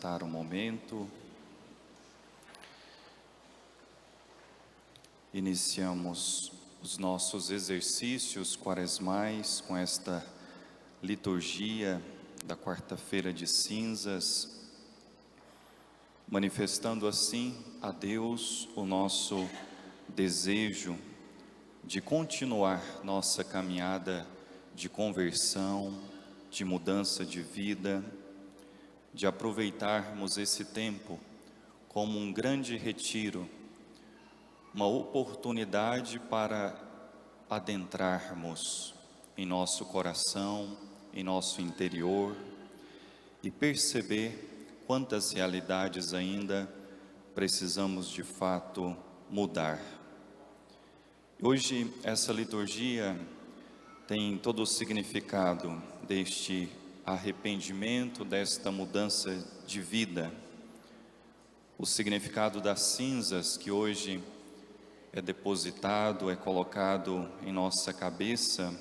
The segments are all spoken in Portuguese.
assentar um momento. Iniciamos os nossos exercícios quaresmais com esta liturgia da quarta-feira de cinzas, manifestando assim a Deus o nosso desejo de continuar nossa caminhada de conversão, de mudança de vida, de aproveitarmos esse tempo como um grande retiro, uma oportunidade para adentrarmos em nosso coração, em nosso interior e perceber quantas realidades ainda precisamos de fato mudar. Hoje essa liturgia tem todo o significado deste arrependimento, desta mudança de vida. O significado das cinzas que hoje é depositado, é colocado em nossa cabeça,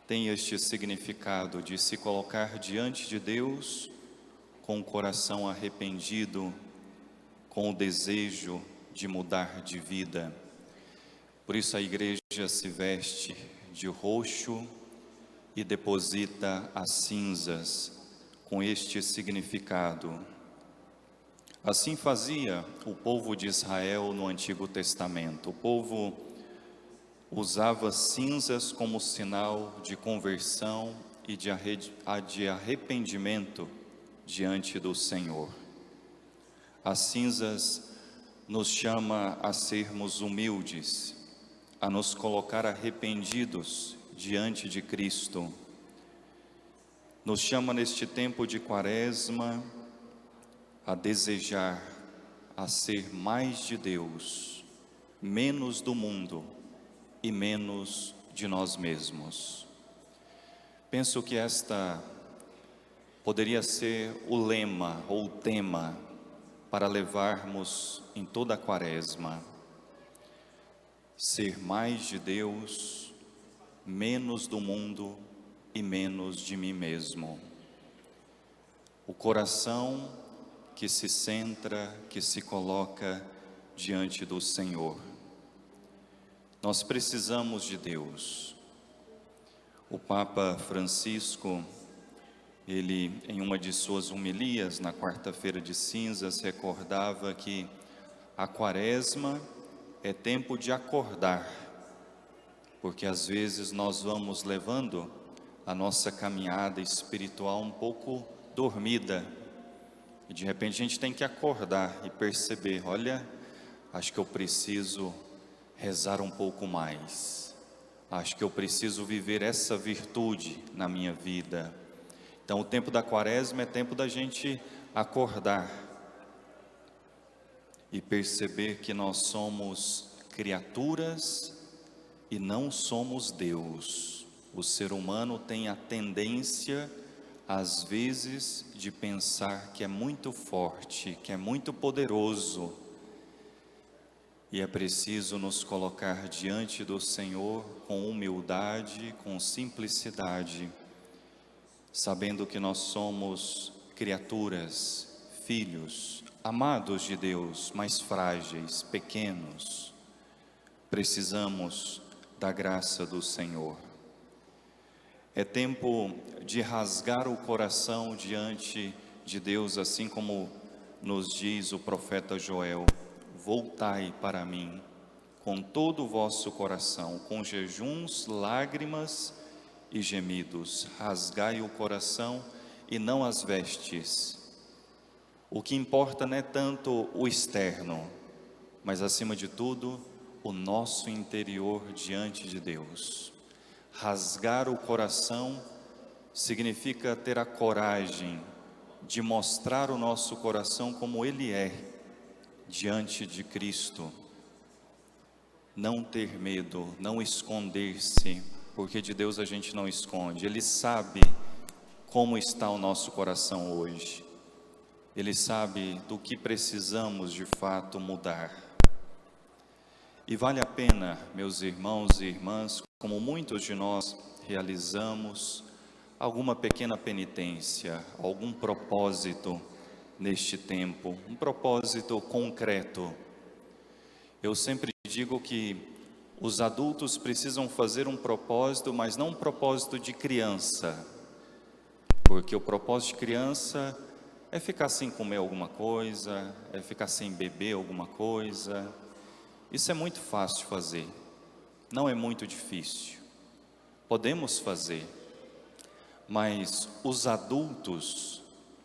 tem este significado de se colocar diante de Deus com o coração arrependido, com o desejo de mudar de vida. Por isso a igreja se veste de roxo e deposita as cinzas com este significado. Assim fazia o povo de Israel no Antigo Testamento. O povo usava cinzas como sinal de conversão e de arrependimento diante do Senhor. As cinzas nos chama a sermos humildes, a nos colocar arrependidos diante de Cristo. Nos chama neste tempo de Quaresma a desejar, a ser mais de Deus, menos do mundo e menos de nós mesmos. Penso que esta poderia ser o lema ou o tema para levarmos em toda a Quaresma. Ser mais de Deus, menos do mundo e menos de mim mesmo. O coração que se centra, que se coloca diante do Senhor. Nós precisamos de Deus. O Papa Francisco, ele em uma de suas homilias na quarta-feira de cinzas recordava que a Quaresma é tempo de acordar, porque às vezes nós vamos levando a nossa caminhada espiritual um pouco dormida, e de repente a gente tem que acordar e perceber, olha, acho que eu preciso rezar um pouco mais, acho que eu preciso viver essa virtude na minha vida. Então o tempo da Quaresma é tempo da gente acordar e perceber que nós somos criaturas e não somos Deus. O ser humano tem a tendência, às vezes, de pensar que é muito forte, que é muito poderoso. E é preciso nos colocar diante do Senhor com humildade, com simplicidade, sabendo que nós somos criaturas, filhos, amados de Deus, mas frágeis, pequenos. Precisamos da graça do Senhor. É tempo de rasgar o coração diante de Deus, assim como nos diz o profeta Joel: voltai para mim com todo o vosso coração, com jejuns, lágrimas e gemidos. Rasgai o coração e não as vestes. O que importa não é tanto o externo, mas acima de tudo, o nosso interior diante de Deus. Rasgar o coração significa ter a coragem de mostrar o nosso coração como ele é diante de Cristo. Não ter medo, não esconder-se, porque de Deus a gente não esconde. Ele sabe como está o nosso coração hoje. Ele sabe do que precisamos de fato mudar. E vale a pena, meus irmãos e irmãs, como muitos de nós realizamos, alguma pequena penitência, algum propósito neste tempo, um propósito concreto. Eu sempre digo que os adultos precisam fazer um propósito, mas não um propósito de criança, porque o propósito de criança é ficar sem comer alguma coisa, é ficar sem beber alguma coisa. Isso é muito fácil de fazer, não é muito difícil. Podemos fazer, mas os adultos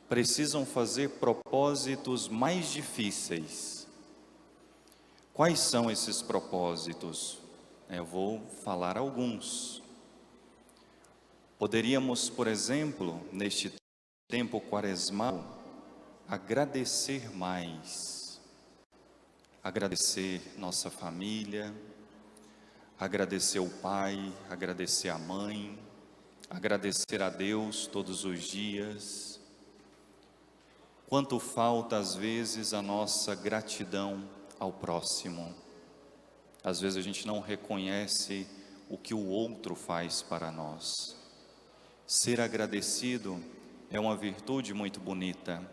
precisam fazer propósitos mais difíceis. Quais são esses propósitos? Eu vou falar alguns. Poderíamos, por exemplo, neste tempo quaresmal, agradecer mais. Agradecer nossa família, agradecer o pai, agradecer a mãe, agradecer a Deus todos os dias. Quanto falta às vezes a nossa gratidão ao próximo. Às vezes a gente não reconhece o que o outro faz para nós. Ser agradecido é uma virtude muito bonita.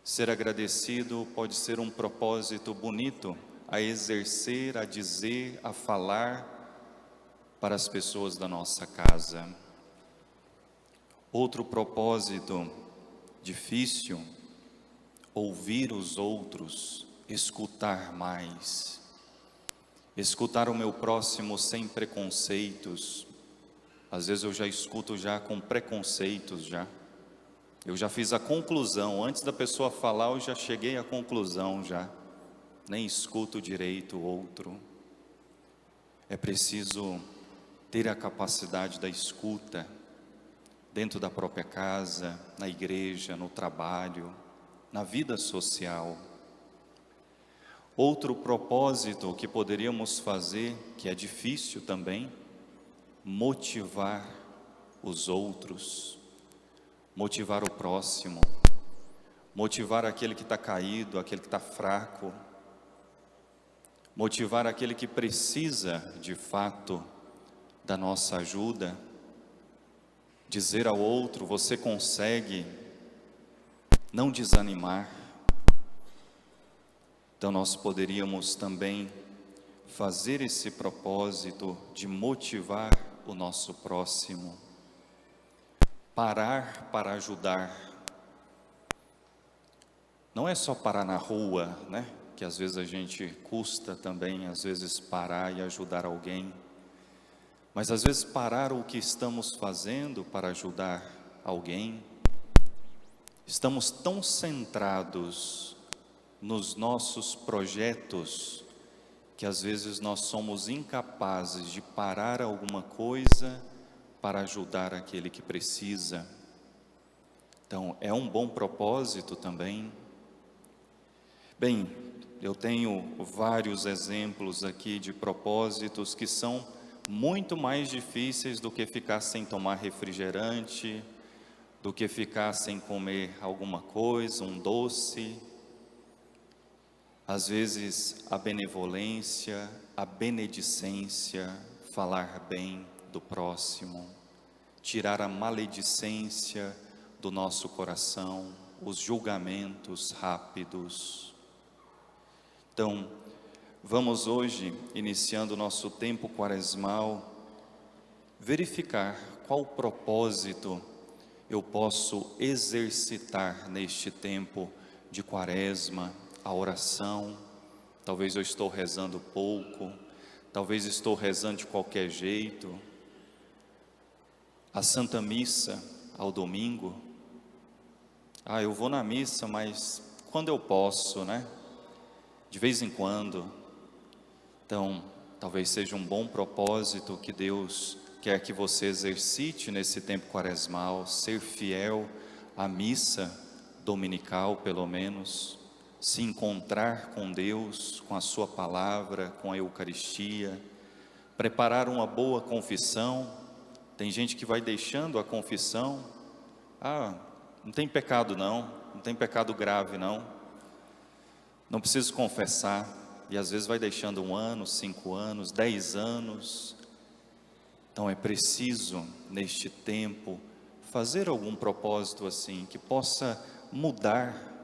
Ser agradecido pode ser um propósito bonito a exercer, a dizer, a falar para as pessoas da nossa casa. Outro propósito difícil, ouvir os outros, escutar mais. Escutar o meu próximo sem preconceitos. Às vezes eu já escuto já com preconceitos já. Eu já fiz a conclusão, antes da pessoa falar eu já cheguei à conclusão já. Nem escuto direito o outro. É preciso ter a capacidade da escuta, dentro da própria casa, na igreja, no trabalho, na vida social. Outro propósito que poderíamos fazer, que é difícil também, motivar os outros, motivar o próximo, motivar aquele que está caído, aquele que está fraco, motivar aquele que precisa de fato da nossa ajuda, dizer ao outro, você consegue, não desanimar. Então nós poderíamos também fazer esse propósito de motivar o nosso próximo, parar para ajudar. Não é só parar na rua, né? Que às vezes a gente custa também, às vezes parar e ajudar alguém. Mas às vezes parar o que estamos fazendo para ajudar alguém. Estamos tão centrados nos nossos projetos que às vezes nós somos incapazes de parar alguma coisa para ajudar aquele que precisa. Então, é um bom propósito também. Bem, eu tenho vários exemplos aqui de propósitos que são muito mais difíceis do que ficar sem tomar refrigerante, do que ficar sem comer alguma coisa, um doce. Às vezes a benevolência, a benedicência, falar bem do próximo, tirar a maledicência do nosso coração, os julgamentos rápidos. Então, vamos hoje, iniciando o nosso tempo quaresmal, verificar qual propósito eu posso exercitar neste tempo de quaresma, a oração. Talvez eu estou rezando pouco, talvez estou rezando de qualquer jeito. A Santa Missa, ao domingo. Eu vou na missa, mas quando eu posso, né? De vez em quando. Então, talvez seja um bom propósito que Deus quer que você exercite nesse tempo quaresmal, ser fiel à missa dominical, pelo menos, se encontrar com Deus, com a sua palavra, com a Eucaristia, preparar uma boa confissão. Tem gente que vai deixando a confissão, não tem pecado não tem pecado grave não preciso confessar, e às vezes vai deixando 1 ano, 5 anos, 10 anos. Então é preciso, neste tempo, fazer algum propósito assim, que possa mudar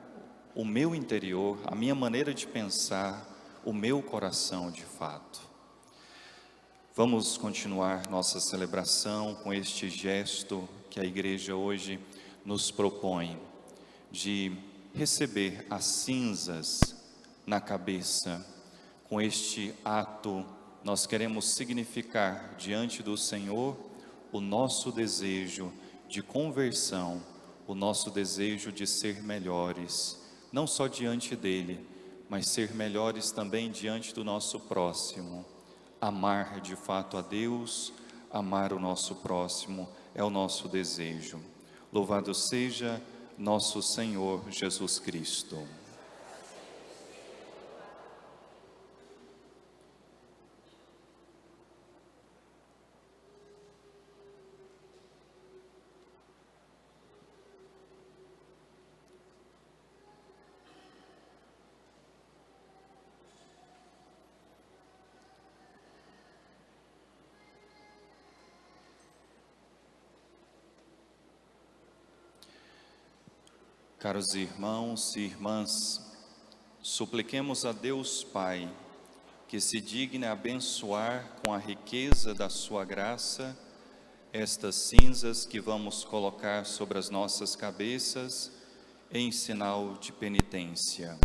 o meu interior, a minha maneira de pensar, o meu coração de fato. Vamos continuar nossa celebração com este gesto que a igreja hoje nos propõe, de receber as cinzas na cabeça. Com este ato, nós queremos significar diante do Senhor o nosso desejo de conversão, o nosso desejo de ser melhores, não só diante dele, mas ser melhores também diante do nosso próximo. Amar de fato a Deus, amar o nosso próximo é o nosso desejo. Louvado seja nosso Senhor Jesus Cristo. Caros irmãos e irmãs, supliquemos a Deus Pai, que se digne abençoar com a riqueza da sua graça estas cinzas que vamos colocar sobre as nossas cabeças em sinal de penitência.